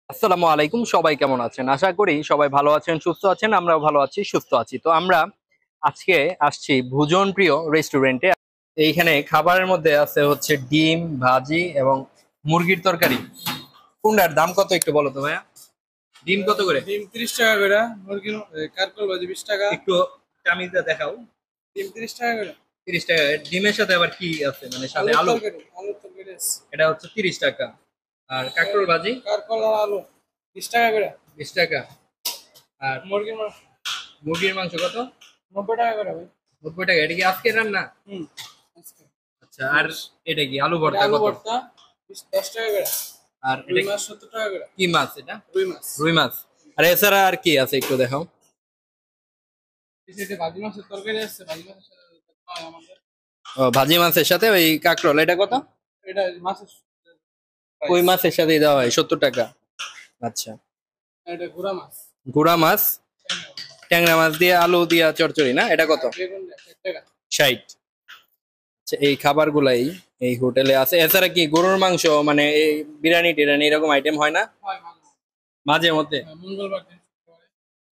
আসসালামু আলাইকুম, সবাই কেমন আছেন? আশা করি সবাই ভালো আছেন, সুস্থ আছেন। আমরাও ভালো আছি, সুস্থ আছি। তো আমরা আজকে আসছি ভোজন প্রিয় রেস্টুরেন্টে। এইখানে খাবারের মধ্যে আছে হচ্ছে ডিম ভাজি এবং মুরগির তরকারি। কোনটার দাম কত একটু বলো তো ভাইয়া? ডিম কত করে? ডিম 30 টাকা করে, মুরগির কারকল ভাজি 20 টাকা। একটু চামিচটা দেখাও। ডিম 30 টাকা করে। 30 টাকা। ডিমের সাথে আবার কি আছে, মানে সাথে আলুর আলু? তরকারি, আলুর তরকারি আছে। এটা হচ্ছে 30 টাকা। আর কাঁকরোল ভাজি কারকল আর আলু 20 টাকা করে। 20 টাকা। আর মুরগির মাংস মুরগির মাংস কত? 90 টাকা করে ভাই। 90 টাকা। এটা কি আজকে রান্না? হুম, আজকে। আচ্ছা, আর এটা কি আলু এটা ভর্তা আলু কত? ভর্তা 10 টাকা করে। আর রুই এটা মাছ 70 টাকা করে। কি মাছ এটা? রুই মাছ। রুই মাছ। আর এছাড়া আর কি আছে একটু দেখাও। এটা ভাজি মাছের তরকারি আছে, ভাজি মাছের সাথে হয় আমাদের। ও, ভাজি মাছের সাথে ওই কাঁকরোল, এটা কত? এটা মাছের ওই প্রাইস। মাছের সাথে দেওয়া হয় 70 টাকা। আচ্ছা। এটা গুড়া মাছ। গুড়া মাছ, ট্যাংরা মাছ দিয়ে আলু দিয়া চচ্চড়ি না, এটা কত? বেগুন 60 টাকা। 60। আচ্ছা, এই খাবারগুলাই এই হোটেলে আছে। এছাড়া কি গরুর মাংস, মানে এই বিরিয়ানি টিরানি এরকম আইটেম হয় না হয় মাছ। মাঝে মধ্যে? মঙ্গলবার দিন শুক্রবারে।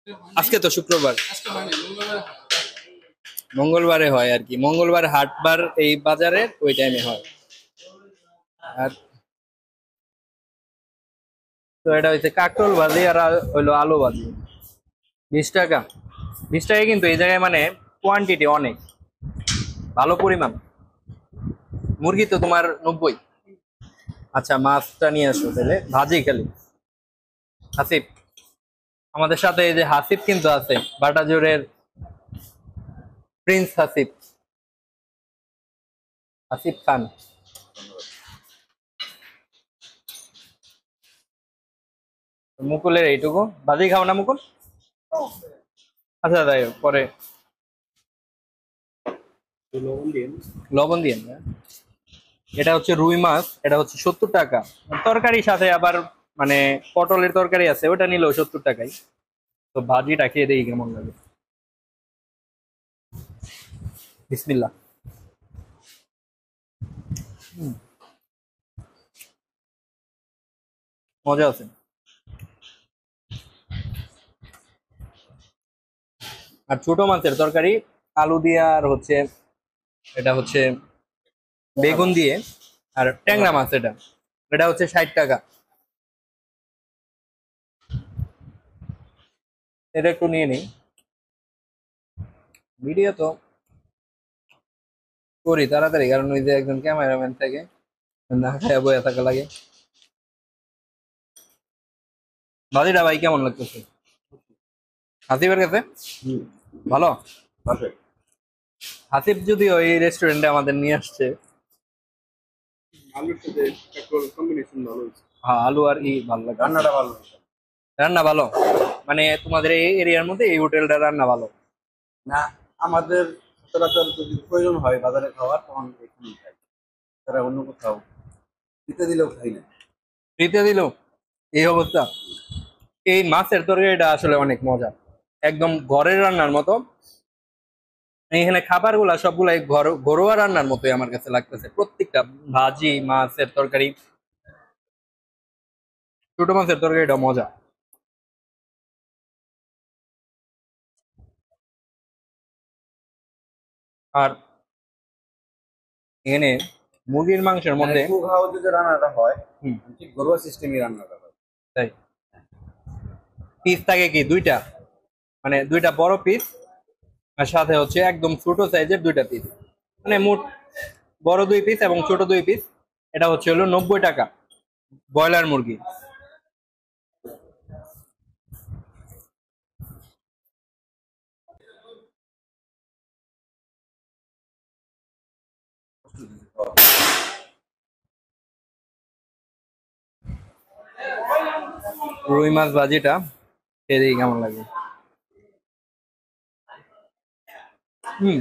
হয় নাই। আজকে তো শুক্রবার। আজকে হয় নাই, মঙ্গলবারে হয়। মঙ্গলবারে হয় আর কি, মঙ্গলবার হাটবার এই বাজারের ওই টাইমে হয়। আর তো এটা হচ্ছে কাঁকরোল ভাজি আর হইলো আলু ভাজি। 20 টাকা। 20 টাকা কিন্তু এই জায়গায় মানে কোয়ান্টিটি অনেক ভালো পরিমাণ। মুরগি তো তোমার 90। আচ্ছা, মাছটা নিয়ে আসো তাহলে, ভাজি খালি। হাসিব, আমাদের সাথে এই যে হাসিব কিন্তু আছে, বাটাজোরের প্রিন্স হাসিব, হাসিব খান। মুকুলের এইটুকু ভাজি খাও না মুকুল? আচ্ছা, তাই হোক, পরে লবণ দিয়ে না। এটা হচ্ছে রুই মাছ, এটা হচ্ছে 70 টাকা। তরকারির সাথে আবার মানে পটলের তরকারি আছে, ওটা নিলেও 70 টাকাই। তো ভাজিটা খেয়ে দেখি কেমন লাগে। বিসমিল্লাহ। মজা আছে। আর ছোট মাছের তরকারি আলু দিয়ে, আর হচ্ছে এটা হচ্ছে বেগুন দিয়ে, আর ট্যাংরা মাছ, এটা এটা হচ্ছে 60 টাকা। এটা একটু নিয়ে নিই, ভিডিও তো করি তাড়াতাড়ি, কারণ ওই যে একজন ক্যামেরাম্যান থাকে, না খায় বয়ে থাকা লাগে। ভাজিটা ভাই কেমন লাগতেছে হাসিবের কাছে? ভালো। পারফেক্ট। হাসিব যদি ওই রেস্টুরেন্টে আমাদের নিয়ে আসছে। আলুর সাথে কাঁকরোল কম্বিনেশন ভালো হয়েছে। হ্যাঁ, আলু আর ই ভালো লাগে। রান্নাটা ভালো হয়েছে। রান্না ভালো, মানে তোমাদের এই এরিয়ার মধ্যে এই হোটেলটা রান্না ভালো। না, আমাদের সচরাচর যদি প্রয়োজন হয় বাজারে খাওয়ার তখন এখানেই খাই, তারা অন্য কোথাও দিতে দিলেও খাই না। ফ্রিতে দিল এই অবস্থা। এই মাছের তরকারিটা আসলে অনেক মজা, একদম ঘরের রান্নার মতো। এখানে খাবার গুলা সবগুলাই ঘরোয়া রান্নার মতোই আমার কাছে লাগতেছে প্রত্যেকটা। ভাজি, মাছের তরকারি, ছোট মাছের তরকারিটা মজা। আর এখানে মুরগির মাংসের মানে মধ্যে কুক হাউসে যে রান্নাটা হয় হুম, ঠিক ঘরোয়া সিস্টেমই রান্নাটা হয়। তাই পিস থাকে কি দুইটা, মানে দুইটা বড় পিস, আর সাথে হচ্ছে একদম ছোট সাইজের দুইটা পিস, মানে মোট বড় 2 পিস এবং ছোট 2 পিস। এটা হচ্ছে হলো 90 টাকা ব্রয়লার মুরগি। রুই মাছ ভাজিটা খেয়ে দেখি কেমন লাগে। হুম,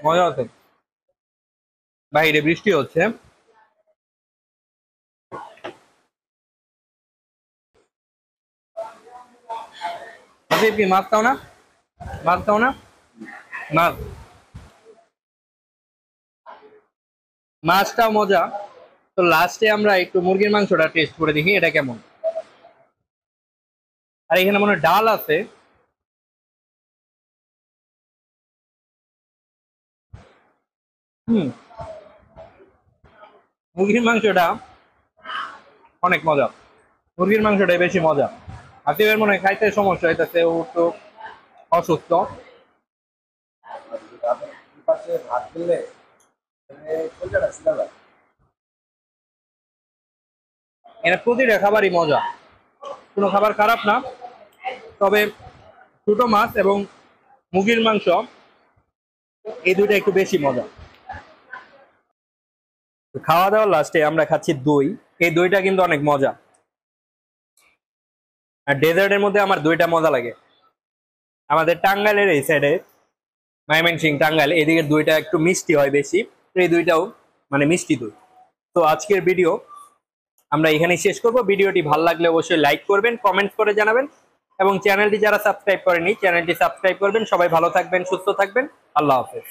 মজা আছে। বাইরে বৃষ্টি হচ্ছে। হাসিব কি মাছ খাও না? মাছ খাও না? মাছ, মাছটাও মজা। তো লাস্টে আমরা একটু মুরগির মাংসটা টেস্ট করে দেখি এটা কেমন। আর এখানে মনে হয় ডাল আছে। হুম, মুরগির মাংসটা অনেক মজা। মুরগির মাংসটাই বেশি মজা। হাতিবের মনে হয় খাইতে সমস্যা হইতেছে, ও তো অসুস্থ। পাশে ভাত খেলে কলকাতা ছিল না। এখানে প্রতিটা খাবারই মজা, কোনো খাবার খারাপ না। তবে ছোট মাছ এবং মুরগির মাংস এই দুইটা একটু বেশি মজা। খাওয়া দাওয়ার লাস্টে আমরা খাচ্ছি দই। এই দইটা কিন্তু অনেক মজা। আর ডেজার্টের মধ্যে আমার দইটা মজা লাগে। আমাদের টাঙ্গাইলের এই সাইডে, ময়মনসিংহ টাঙ্গাইল, এদিকে দইটা একটু মিষ্টি হয় বেশি, তো এই দইটাও মানে মিষ্টি দই। তো আজকের ভিডিও আমরা এখানেই শেষ করব। ভিডিওটি ভালো লাগলে অবশ্যই লাইক করবেন, কমেন্ট করে জানাবেন, এবং চ্যানেলটি যারা সাবস্ক্রাইব করেনি চ্যানেলটি সাবস্ক্রাইব করবেন। সবাই ভালো থাকবেন, সুস্থ থাকবেন। আল্লাহ হাফেজ।